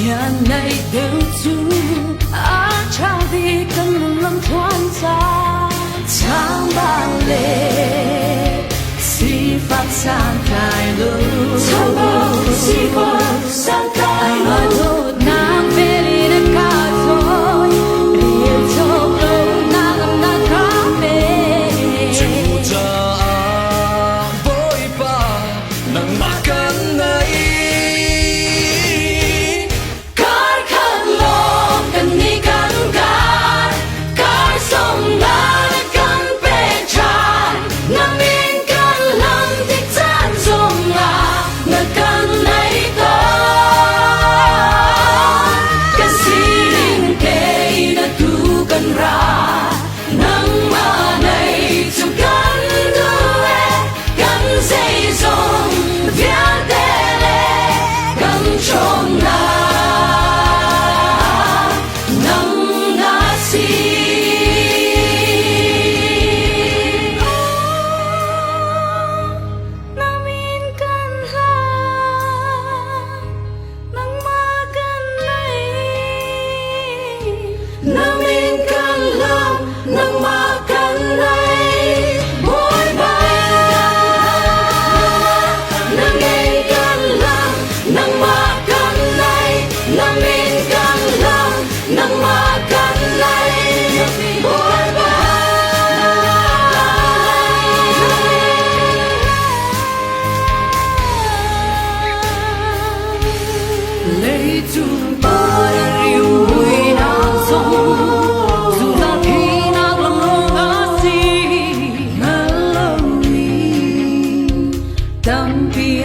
nhà này đều chung cha đi cần lâm thoáng ra tháng ba lệ si phát sang khai lưu tháng ba si phát sang khai lưu nàng về đi đã cả rồi điều cho lâu nàng âm nàng khá về chú cha với ba nàng mà cần ấy Nang minkan lang nang makan ay buhay ba? Nang minkan lang nang makan ay nang minkan lang nang makan ay buhay ba? Lấy chung ba yêu Don't be